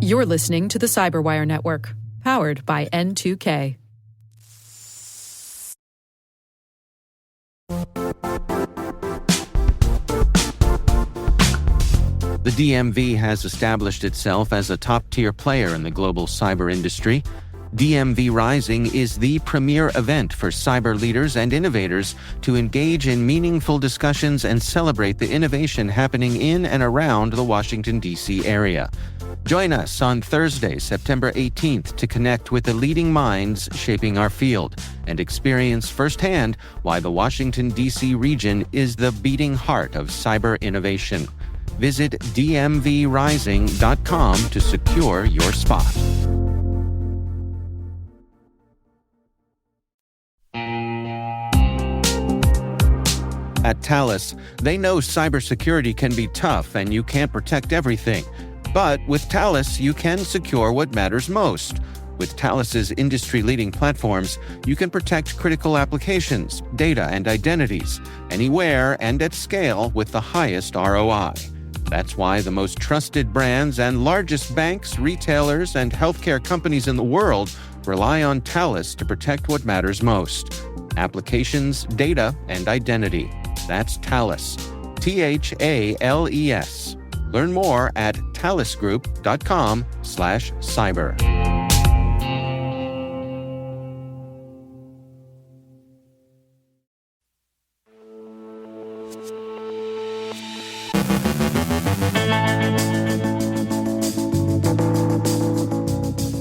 You're listening to the Cyberwire Network, powered by N2K. The DMV has established itself as a top-tier player in the global cyber industry. DMV Rising is the premier event for cyber leaders and innovators to engage in meaningful discussions and celebrate the innovation happening in and around the Washington, D.C. area. Join us on Thursday, September 18th to connect with the leading minds shaping our field and experience firsthand why the Washington, D.C. region is the beating heart of cyber innovation. Visit dmvrising.com to secure your spot. At Thales, they know cybersecurity can be tough and you can't protect everything. But with Thales, you can secure what matters most. With Thales's industry-leading platforms, you can protect critical applications, data, and identities, anywhere and at scale with the highest ROI. That's why the most trusted brands and largest banks, retailers, and healthcare companies in the world rely on Thales to protect what matters most: applications, data, and identity. That's Thales. Thales. Learn more at thalesgroup.com/cyber.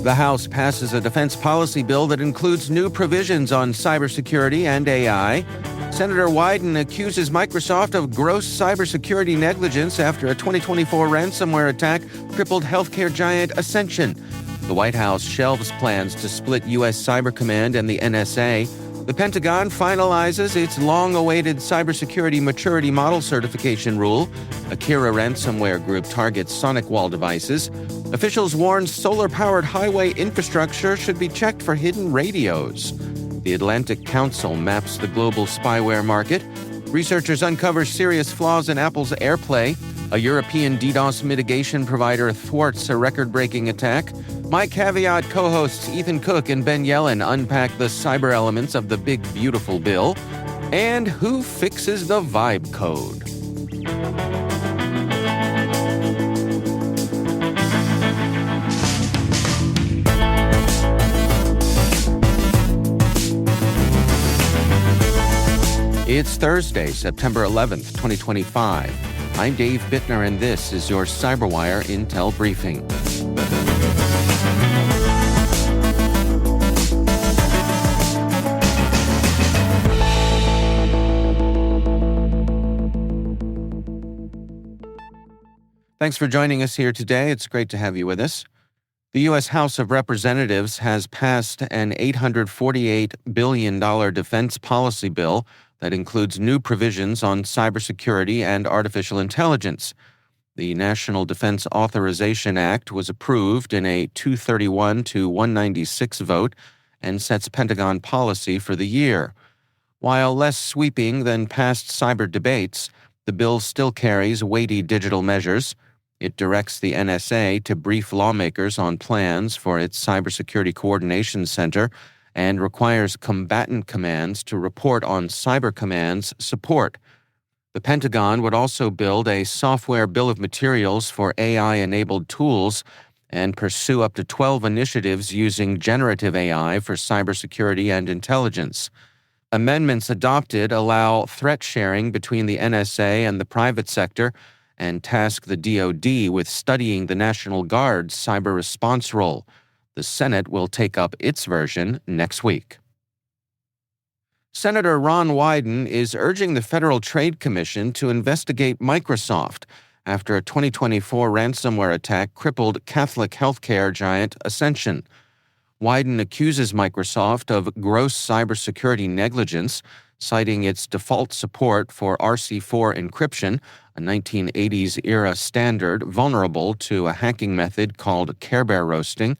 The House passes a defense policy bill that includes new provisions on cybersecurity and AI. Senator Wyden accuses Microsoft of gross cybersecurity negligence after a 2024 ransomware attack crippled healthcare giant Ascension. The White House shelves plans to split U.S. Cyber Command and the NSA. The Pentagon finalizes its long-awaited cybersecurity maturity model certification rule. Akira ransomware group targets SonicWall devices. Officials warn solar-powered highway infrastructure should be checked for hidden radios. The Atlantic Council maps the global spyware market. Researchers uncover serious flaws in Apple's AirPlay. A European DDoS mitigation provider thwarts a record-breaking attack. My Caveat co-hosts Ethan Cook and Ben Yelin unpack the cyber elements of the Big Beautiful Bill. And who fixes the vibe code? It's Thursday, September 11th, 2025. I'm Dave Bittner, and this is your Cyberwire Intel Briefing. Thanks for joining us here today. It's great to have you with us. The U.S. House of Representatives has passed an $848 billion defense policy bill that includes new provisions on cybersecurity and artificial intelligence. The National Defense Authorization Act was approved in a 231 to 196 vote and sets Pentagon policy for the year. While less sweeping than past cyber debates, the bill still carries weighty digital measures. It directs the NSA to brief lawmakers on plans for its Cybersecurity Coordination Center and requires combatant commands to report on Cyber Command's support. The Pentagon would also build a software bill of materials for AI-enabled tools and pursue up to 12 initiatives using generative AI for cybersecurity and intelligence. Amendments adopted allow threat sharing between the NSA and the private sector and task the DoD with studying the National Guard's cyber response role. The Senate will take up its version next week. Senator Ron Wyden is urging the Federal Trade Commission to investigate Microsoft after a 2024 ransomware attack crippled Catholic healthcare giant Ascension. Wyden accuses Microsoft of gross cybersecurity negligence, citing its default support for RC4 encryption, a 1980s-era standard vulnerable to a hacking method called Care Bear roasting.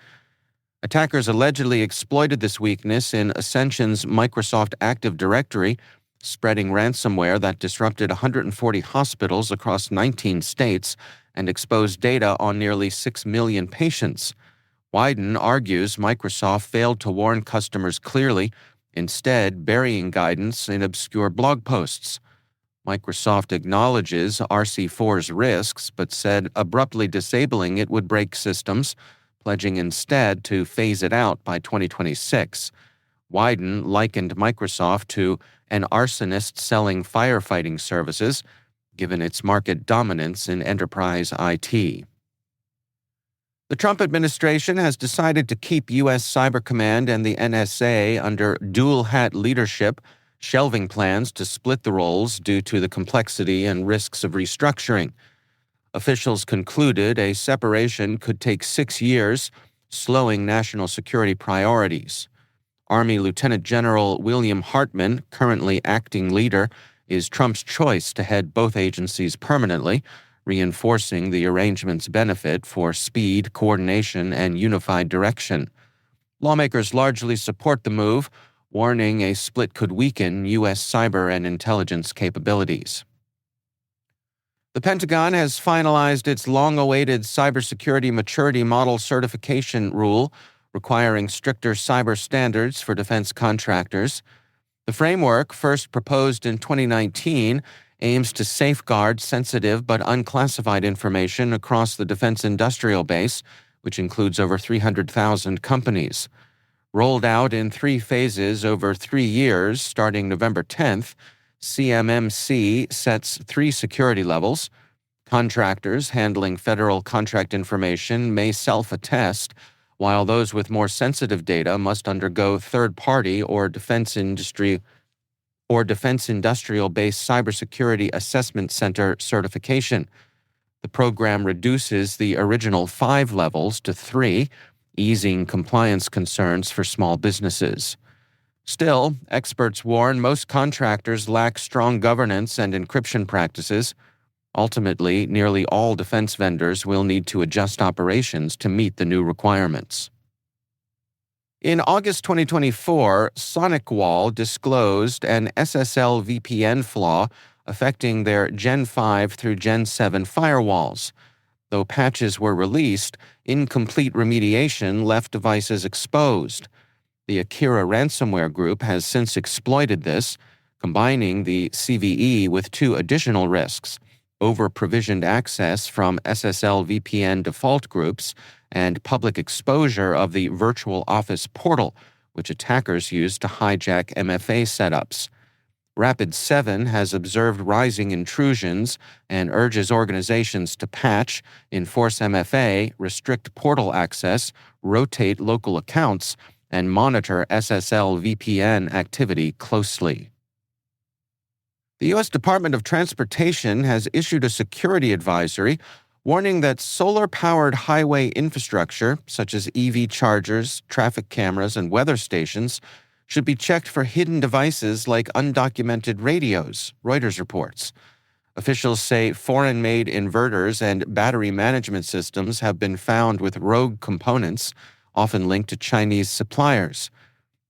Attackers allegedly exploited this weakness in Ascension's Microsoft Active Directory, spreading ransomware that disrupted 140 hospitals across 19 states and exposed data on nearly 6 million patients. Wyden argues Microsoft failed to warn customers clearly, instead burying guidance in obscure blog posts. Microsoft acknowledges RC4's risks, but said abruptly disabling it would break systems, pledging instead to phase it out by 2026. Wyden likened Microsoft to an arsonist selling firefighting services, given its market dominance in enterprise IT. The Trump administration has decided to keep U.S. Cyber Command and the NSA under dual-hat leadership, shelving plans to split the roles due to the complexity and risks of restructuring. Officials concluded a separation could take 6 years, slowing national security priorities. Army Lieutenant General William Hartman, currently acting leader, is Trump's choice to head both agencies permanently, reinforcing the arrangement's benefit for speed, coordination, and unified direction. Lawmakers largely support the move, warning a split could weaken U.S. cyber and intelligence capabilities. The Pentagon has finalized its long-awaited cybersecurity maturity model certification rule, requiring stricter cyber standards for defense contractors. The framework, first proposed in 2019, aims to safeguard sensitive but unclassified information across the defense industrial base, which includes over 300,000 companies. Rolled out in 3 phases over 3 years, starting November 10th, CMMC sets 3 security levels. Contractors handling federal contract information may self-attest, while those with more sensitive data must undergo third-party or defense industrial-based cybersecurity assessment center certification. The program reduces the original 5 levels to 3, easing compliance concerns for small businesses. Still, experts warn most contractors lack strong governance and encryption practices. Ultimately, nearly all defense vendors will need to adjust operations to meet the new requirements. In August 2024, SonicWall disclosed an SSL VPN flaw affecting their Gen 5 through Gen 7 firewalls. Though patches were released, incomplete remediation left devices exposed. The Akira ransomware group has since exploited this, combining the CVE with 2 additional risks: over-provisioned access from SSL VPN default groups and public exposure of the virtual office portal, which attackers use to hijack MFA setups. Rapid7 has observed rising intrusions and urges organizations to patch, enforce MFA, restrict portal access, rotate local accounts, and monitor SSL VPN activity closely. The U.S. Department of Transportation has issued a security advisory warning that solar-powered highway infrastructure, such as EV chargers, traffic cameras, and weather stations, should be checked for hidden devices like undocumented radios, Reuters reports. Officials say foreign-made inverters and battery management systems have been found with rogue components, often linked to Chinese suppliers.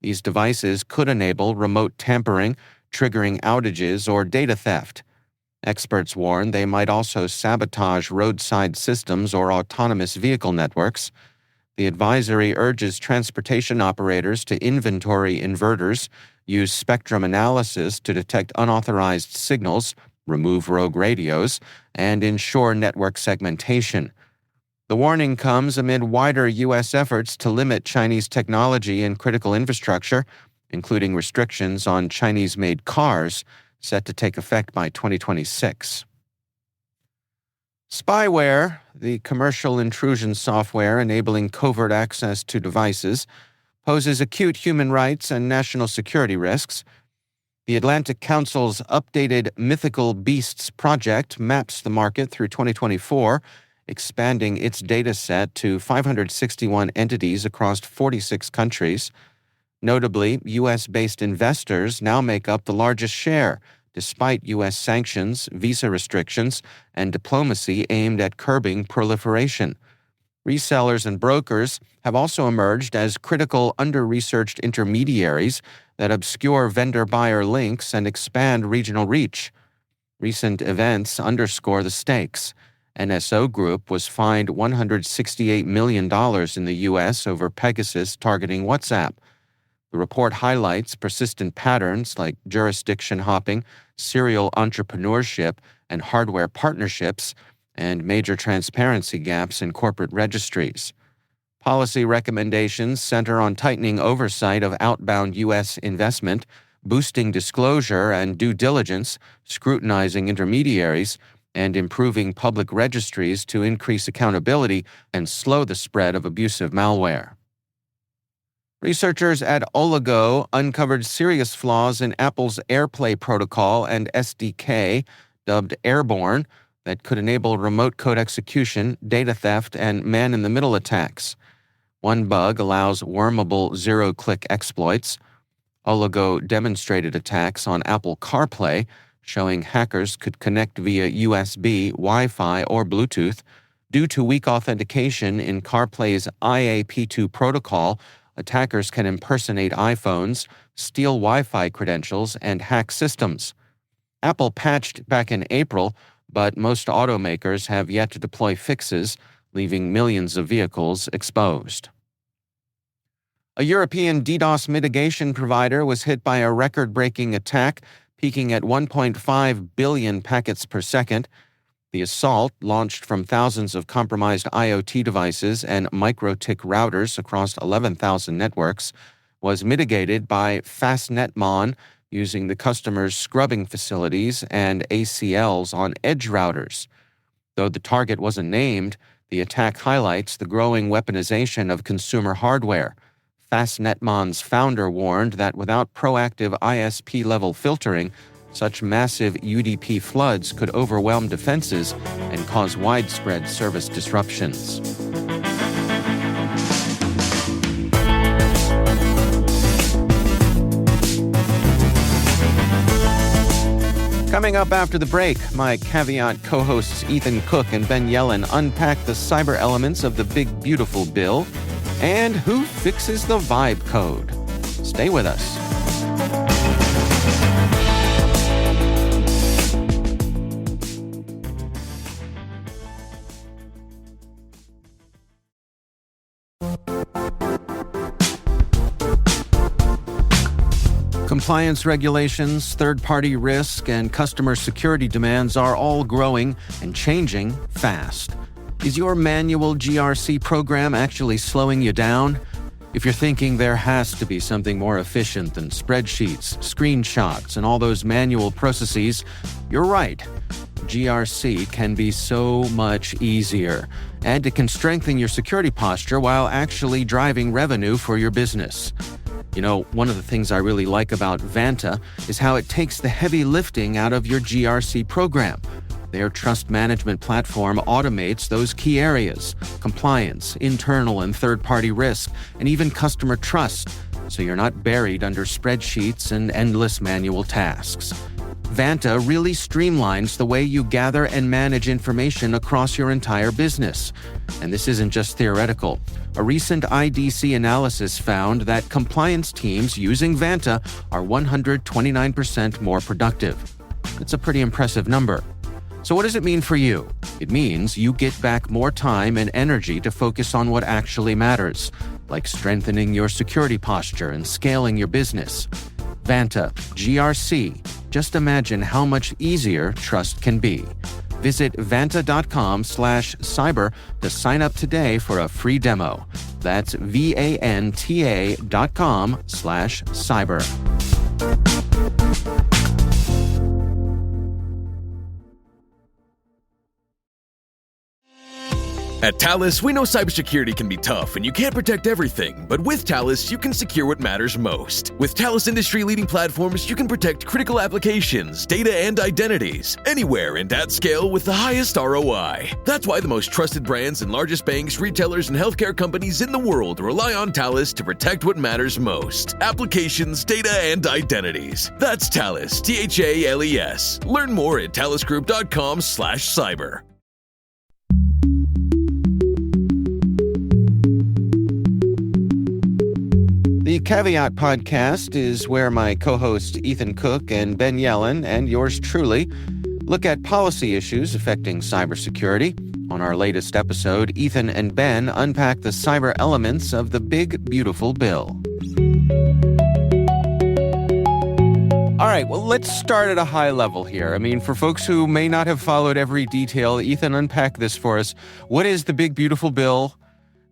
These devices could enable remote tampering, triggering outages or data theft. Experts warn they might also sabotage roadside systems or autonomous vehicle networks. The advisory urges transportation operators to inventory inverters, use spectrum analysis to detect unauthorized signals, remove rogue radios, and ensure network segmentation. The warning comes amid wider U.S. efforts to limit Chinese technology in critical infrastructure, including restrictions on Chinese-made cars, set to take effect by 2026. Spyware, the commercial intrusion software enabling covert access to devices, poses acute human rights and national security risks. The Atlantic Council's updated Mythical Beasts project maps the market through 2024, expanding its data set to 561 entities across 46 countries. Notably, U.S.-based investors now make up the largest share, despite U.S. sanctions, visa restrictions, and diplomacy aimed at curbing proliferation. Resellers and brokers have also emerged as critical under-researched intermediaries that obscure vendor-buyer links and expand regional reach. Recent events underscore the stakes. NSO Group was fined $168 million in the U.S. over Pegasus targeting WhatsApp. The report highlights persistent patterns like jurisdiction hopping, serial entrepreneurship, and hardware partnerships, and major transparency gaps in corporate registries. Policy recommendations center on tightening oversight of outbound U.S. investment, boosting disclosure and due diligence, scrutinizing intermediaries, and improving public registries to increase accountability and slow the spread of abusive malware. Researchers at Oligo uncovered serious flaws in Apple's AirPlay protocol and SDK, dubbed Airborne, that could enable remote code execution, data theft, and man-in-the-middle attacks. One bug allows wormable zero-click exploits. Oligo demonstrated attacks on Apple CarPlay, showing hackers could connect via USB, Wi-Fi, or Bluetooth. Due to weak authentication in CarPlay's IAP2 protocol, attackers can impersonate iPhones, steal Wi-Fi credentials, and hack systems. Apple patched back in April, but most automakers have yet to deploy fixes, leaving millions of vehicles exposed. A European DDoS mitigation provider was hit by a record-breaking attack, peaking at 1.5 billion packets per second. The assault, launched from thousands of compromised IoT devices and MikroTik routers across 11,000 networks, was mitigated by FastNetMon using the customer's scrubbing facilities and ACLs on edge routers. Though the target wasn't named, the attack highlights the growing weaponization of consumer hardware. FastNetMon's founder warned that without proactive ISP-level filtering, such massive UDP floods could overwhelm defenses and cause widespread service disruptions. Coming up after the break, my Caveat co-hosts Ethan Cook and Ben Yelin unpack the cyber elements of the Big Beautiful Bill and who fixes the vibe code. Stay with us. Compliance regulations, third-party risk, and customer security demands are all growing and changing fast. Is your manual GRC program actually slowing you down? If you're thinking there has to be something more efficient than spreadsheets, screenshots, and all those manual processes, you're right. GRC can be so much easier, and it can strengthen your security posture while actually driving revenue for your business. You know, one of the things I really like about Vanta is how it takes the heavy lifting out of your GRC program. Their trust management platform automates those key areas: compliance, internal and third-party risk, and even customer trust, so you're not buried under spreadsheets and endless manual tasks. Vanta really streamlines the way you gather and manage information across your entire business. And this isn't just theoretical. A recent IDC analysis found that compliance teams using Vanta are 129% more productive. It's a pretty impressive number. So what does it mean for you? It means you get back more time and energy to focus on what actually matters, like strengthening your security posture and scaling your business. Vanta, GRC. Just imagine how much easier trust can be. Visit vanta.com/cyber to sign up today for a free demo. That's vanta.com/cyber. At Thales, we know cybersecurity can be tough and you can't protect everything, but with Thales, you can secure what matters most. With Thales industry-leading platforms, you can protect critical applications, data, and identities, anywhere and at scale with the highest ROI. That's why the most trusted brands and largest banks, retailers, and healthcare companies in the world rely on Thales to protect what matters most: applications, data, and identities. That's Thales, Thales. Learn more at thalesgroup.com/cyber. The Caveat podcast is where my co-hosts Ethan Cook and Ben Yelin and yours truly look at policy issues affecting cybersecurity. On our latest episode, Ethan and Ben unpack the cyber elements of the big, beautiful bill. All right, well, let's start at a high level here. I mean, for folks who may not have followed every detail, Ethan, unpack this for us. What is the big, beautiful bill,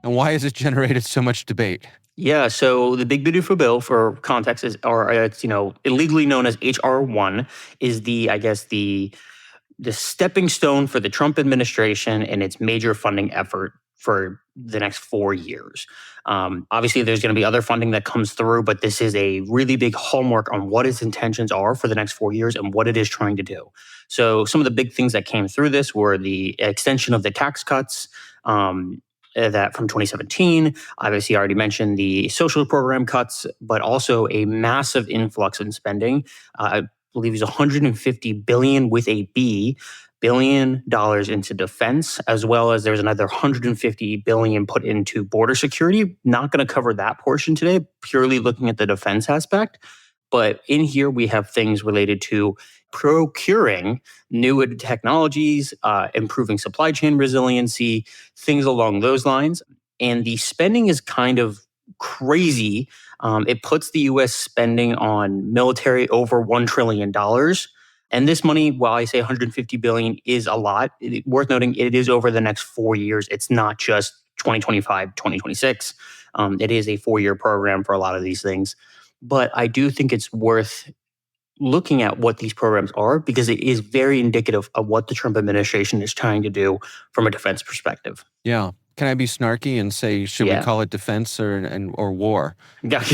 and why has it generated so much debate? Yeah, so the Big Beautiful Bill, for context, it's illegally known as HR 1, is the stepping stone for the Trump administration and its major funding effort for the next 4 years. Obviously, there's going to be other funding that comes through, but this is a really big hallmark on what its intentions are for the next 4 years and what it is trying to do. So some of the big things that came through this were the extension of the tax cuts, that from 2017. Obviously, I already mentioned the social program cuts, but also a massive influx in spending. I believe it's $150 billion with a B, $billion into defense, as well as there's another $150 billion put into border security. Not going to cover that portion today, purely looking at the defense aspect. But in here, we have things related to procuring new technologies, improving supply chain resiliency, things along those lines. And the spending is kind of crazy. It puts the U.S. spending on military over $1 trillion. And this money, while I say $150 billion is a lot, worth noting it is over the next 4 years. It's not just 2025, 2026. It is a 4-year program for a lot of these things. But I do think it's worth looking at what these programs are, because it is very indicative of what the Trump administration is trying to do from a defense perspective. Yeah. Can I be snarky and say, should we call it defense or war? Because,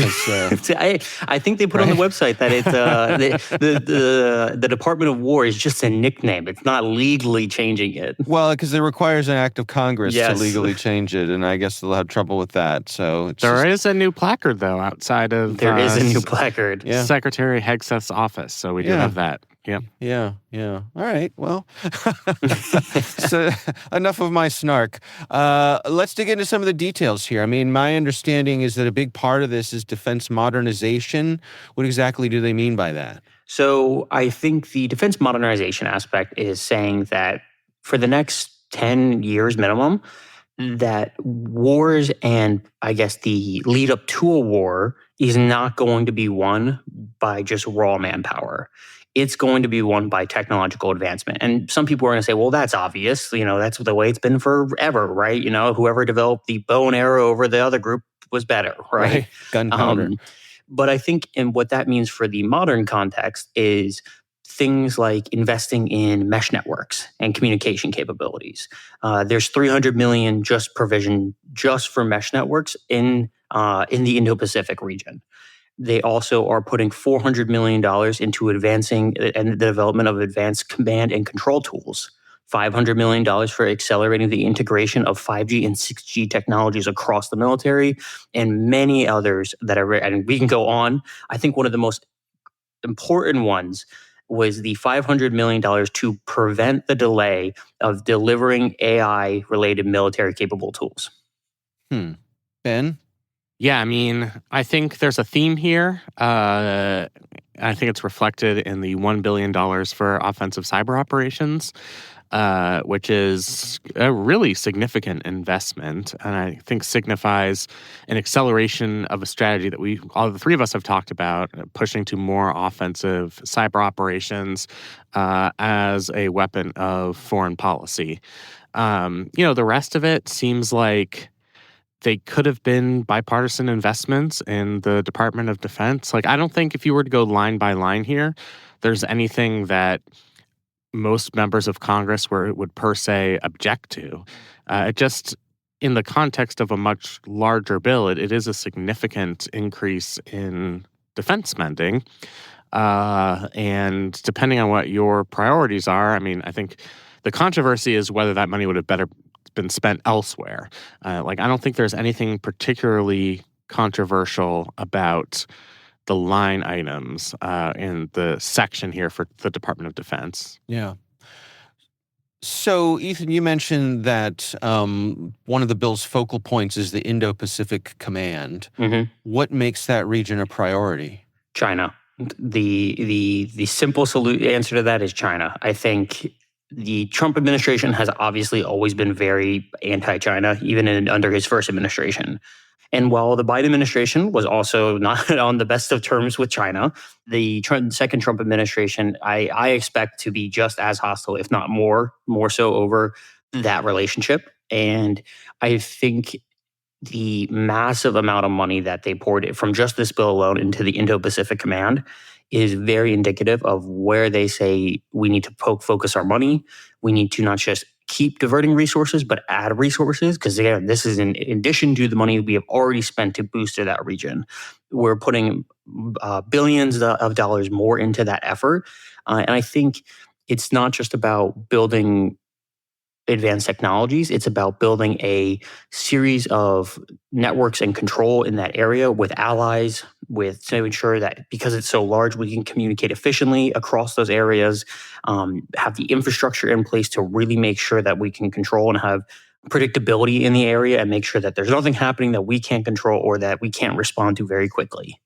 I think they put on the website that it's the Department of War is just a nickname. It's not legally changing it. Well, because it requires an act of Congress to legally change it, and I guess they'll have trouble with that. So there is a new placard, though, outside of there is a new placard. Secretary Hegseth's office, so we do have that. Yep. Yeah. All right. Well, so enough of my snark. Let's dig into some of the details here. I mean, my understanding is that a big part of this is defense modernization. What exactly do they mean by that? So I think the defense modernization aspect is saying that for the next 10 years minimum, that wars and I guess the lead up to a war is not going to be won by just raw manpower. It's going to be won by technological advancement. And some people are going to say, well, that's obvious. That's the way it's been forever, right? Whoever developed the bow and arrow over the other group was better, right? Gunpowder. But I think what that means for the modern context is things like investing in mesh networks and communication capabilities. There's $300 million just provisioned just for mesh networks in the Indo-Pacific region. They also are putting $400 million into advancing and the development of advanced command and control tools. $500 million for accelerating the integration of 5G and 6G technologies across the military, and many others that are, and we can go on. I think one of the most important ones was the $500 million to prevent the delay of delivering AI-related military-capable tools. Ben? Yeah, I mean, I think there's a theme here. I think it's reflected in the $1 billion for offensive cyber operations, which is a really significant investment, and I think signifies an acceleration of a strategy that all the three of us have talked about, pushing to more offensive cyber operations as a weapon of foreign policy. The rest of it seems like they could have been bipartisan investments in the Department of Defense. I don't think if you were to go line by line here, there's anything that most members of Congress would per se object to. It just, in the context of a much larger bill, it is a significant increase in defense spending. And depending on what your priorities are, I mean, I think the controversy is whether that money would have better been spent elsewhere. I don't think there's anything particularly controversial about the line items in the section here for the Department of Defense. Yeah. So, Ethan, you mentioned that one of the bill's focal points is the Indo-Pacific Command. Mm-hmm. What makes that region a priority? China. The simple answer to that is China. I think the Trump administration has obviously always been very anti-China, even under his first administration. And while the Biden administration was also not on the best of terms with China, the second Trump administration, I expect to be just as hostile, if not more so over that relationship. And I think the massive amount of money that they poured from just this bill alone into the Indo-Pacific Command is very indicative of where they say we need to focus our money. We need to not just keep diverting resources, but add resources, because again, this is in addition to the money we have already spent to boost that region. We're putting billions of dollars more into that effort. And I think it's not just about building advanced technologies. It's about building a series of networks and control in that area with allies, to ensure that because it's so large, we can communicate efficiently across those areas, have the infrastructure in place to really make sure that we can control and have predictability in the area and make sure that there's nothing happening that we can't control or that we can't respond to very quickly.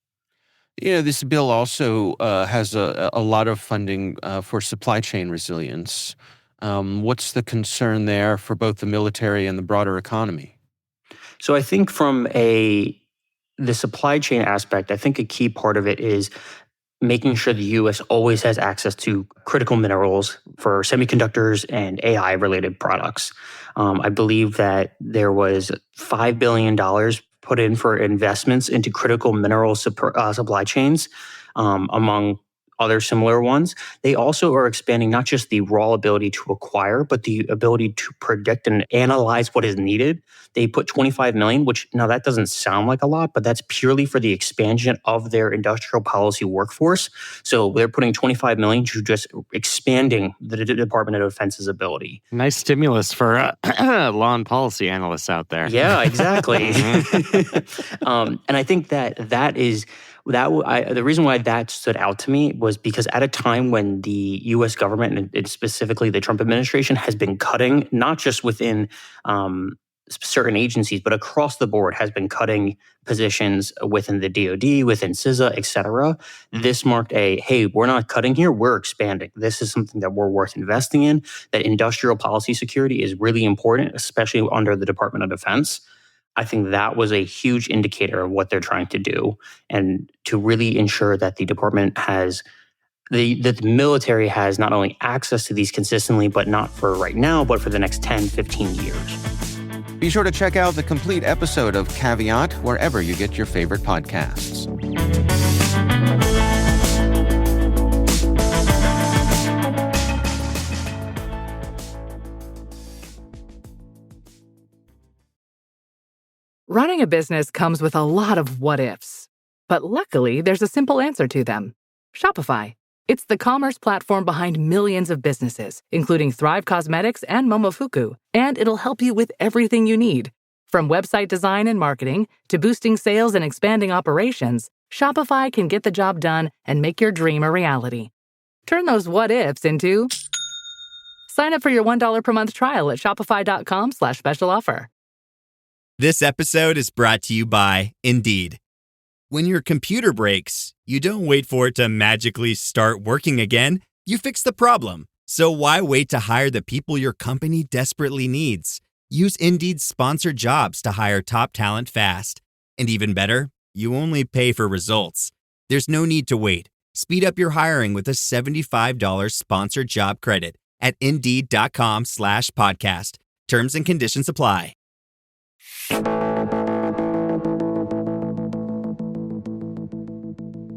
This bill also has a lot of funding for supply chain resilience. What's the concern there for both the military and the broader economy? So I think from the supply chain aspect, I think a key part of it is making sure the U.S. always has access to critical minerals for semiconductors and AI-related products. I believe that there was $5 billion put in for investments into critical mineral supply chains, among other similar ones. They also are expanding not just the raw ability to acquire, but the ability to predict and analyze what is needed. They put $25 million, which now that doesn't sound like a lot, but that's purely for the expansion of their industrial policy workforce. So they're putting $25 million to just expanding the Department of Defense's ability. Nice stimulus for law and policy analysts out there. Yeah, exactly. And I think that is the reason why that stood out to me was because at a time when the U.S. government and specifically the Trump administration has been cutting, not just within certain agencies, but across the board has been cutting positions within the DoD, within CISA, et cetera. This marked hey, we're not cutting here, we're expanding. This is something that we're worth investing in, that industrial policy security is really important, especially under the Department of Defense. I think that was a huge indicator of what they're trying to do and to really ensure that the department has that the military has not only access to these consistently, but not for right now, but for the next 10, 15 years. Be sure to check out the complete episode of Caveat wherever you get your favorite podcasts. Running a business comes with a lot of what-ifs. But luckily, there's a simple answer to them. Shopify. It's the commerce platform behind millions of businesses, including Thrive Cosmetics and Momofuku, and it'll help you with everything you need. From website design and marketing to boosting sales and expanding operations, Shopify can get the job done and make your dream a reality. Turn those what-ifs into... Sign up for your $1 per month trial at shopify.com/special offer. This episode is brought to you by Indeed. When your computer breaks, you don't wait for it to magically start working again. You fix the problem. So why wait to hire the people your company desperately needs? Use Indeed's sponsored jobs to hire top talent fast. And even better, you only pay for results. There's no need to wait. Speed up your hiring with a $75 sponsored job credit at Indeed.com/podcast. Terms and conditions apply.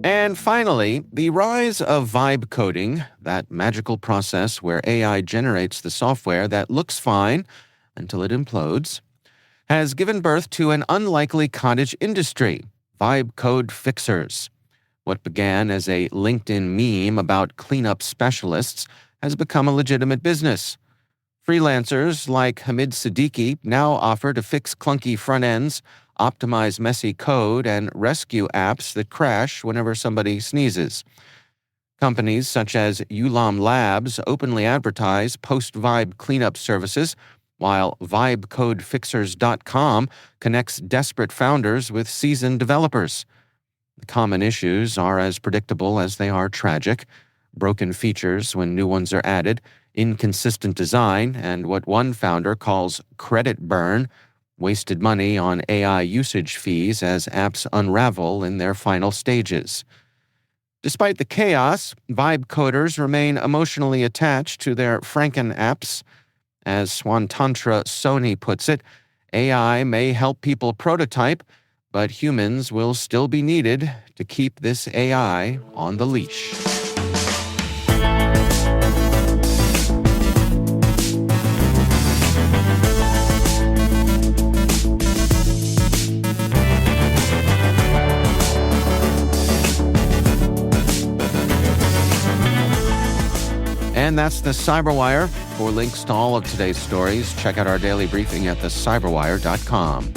And finally, the rise of vibe coding, that magical process where AI generates the software that looks fine until it implodes, has given birth to an unlikely cottage industry, vibe code fixers. What began as a LinkedIn meme about cleanup specialists has become a legitimate business. Freelancers like Hamid Siddiqui now offer to fix clunky front ends, optimize messy code, and rescue apps that crash whenever somebody sneezes. Companies such as Ulam Labs openly advertise post-vibe cleanup services, while VibeCodeFixers.com connects desperate founders with seasoned developers. The common issues are as predictable as they are tragic: broken features when new ones are added, inconsistent design, and what one founder calls credit burn, wasted money on AI usage fees as apps unravel in their final stages. Despite the chaos, vibe coders remain emotionally attached to their Franken apps. As Swantantra Sony puts it, AI may help people prototype, but humans will still be needed to keep this AI on the leash. And that's the Cyberwire. For links to all of today's stories, check out our daily briefing at thecyberwire.com.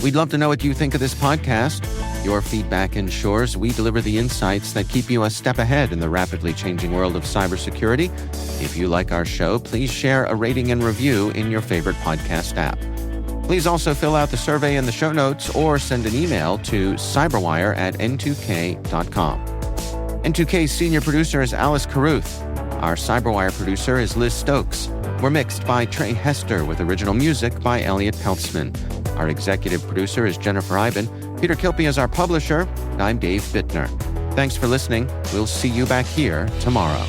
We'd love to know what you think of this podcast. Your feedback ensures we deliver the insights that keep you a step ahead in the rapidly changing world of cybersecurity. If you like our show, please share a rating and review in your favorite podcast app. Please also fill out the survey in the show notes or send an email to cyberwire@n2k.com. N2K's senior producer is Alice Carruth. Our Cyberwire producer is Liz Stokes. We're mixed by Trey Hester with original music by Elliot Peltzman. Our executive producer is Jennifer Iben. Peter Kilpie is our publisher. I'm Dave Bittner. Thanks for listening. We'll see you back here tomorrow.